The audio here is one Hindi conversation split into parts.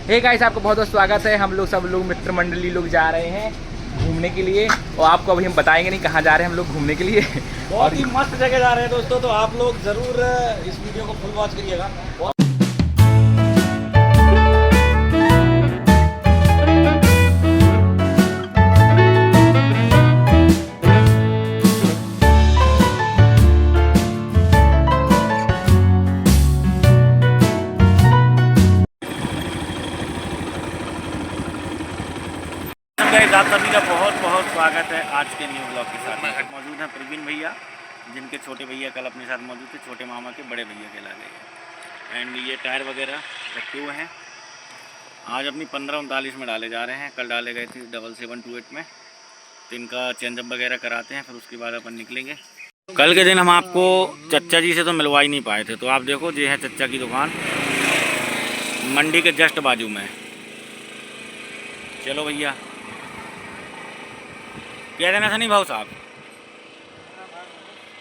हे गाइस, आपका बहुत बहुत स्वागत है। हम लोग सब लोग मित्र मंडली लोग जा रहे हैं घूमने के लिए और आपको अभी हम बताएंगे नहीं कहाँ जा रहे हैं हम लोग घूमने के लिए। बहुत ही मस्त जगह जा रहे हैं दोस्तों, तो आप लोग जरूर इस वीडियो को फुल वॉच करिएगा। आप सभी का बहुत बहुत स्वागत है आज के न्यू ब्लॉग के साथ। मौजूद हैं प्रवीण भैया, जिनके छोटे भैया कल अपने साथ मौजूद थे, छोटे मामा के बड़े भैया के ला गए हैं। एंड ये टायर वगैरह रखे हुए हैं, आज अपनी 1539 में डाले जा रहे हैं। कल डाले गए थे 7728 में, तो इनका चेंजअप वगैरह कराते हैं, फिर उसके बाद अपन निकलेंगे। कल के दिन हम आपको चच्चा जी से तो मिलवा ही नहीं पाए थे, तो आप देखो ये है चच्चा की दुकान, मंडी के जस्ट बाजू में। चलो भैया, क्या देना था नहीं भाव साहब,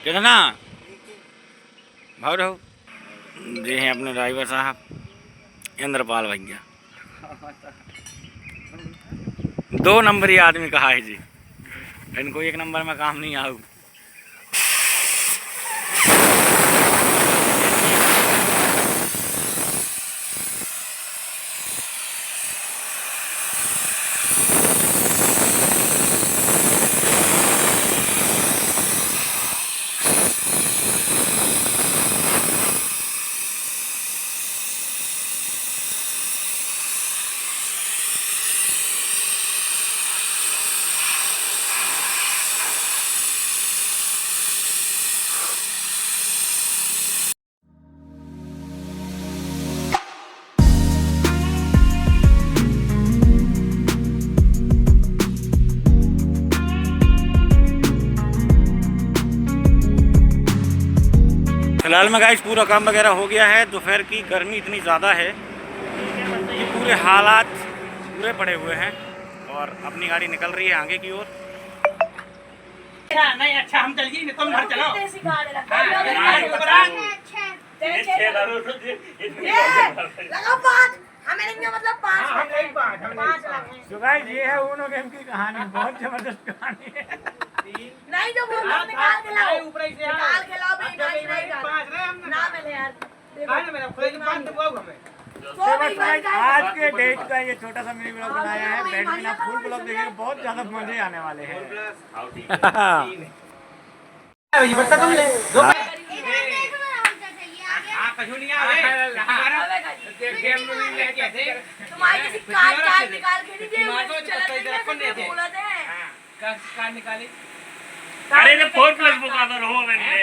क्या देना भाव रहो। ये हैं अपने ड्राइवर साहब इंद्रपाल भैया, 2 नंबरी आदमी कहा है जी, इनको 1 नंबर में काम नहीं आऊ। फिलहाल में गाइस पूरा काम वगैरह हो गया है। दोपहर की गर्मी इतनी ज़्यादा है कि पूरे हालात पूरे पड़े हुए हैं और अपनी गाड़ी निकल रही है आगे की ओर। नहीं अच्छा, हम चलिए, तुम घर चलो। तो गाइस ये है उनो गेम की कहानी, बहुत जबरदस्त कहानी है। नहीं जो वो निकाल के लाओ, निकाल के लाओ भाई, ना मिले यार। आज के डेट का ये छोटा सा मिनी ब्लॉग बनाया है। बैठ बिना फुल ब्लॉग देखेंगे, बहुत ज्यादा मजे आने वाले हैं। अरे 4+ बुक आता रहो मैंने।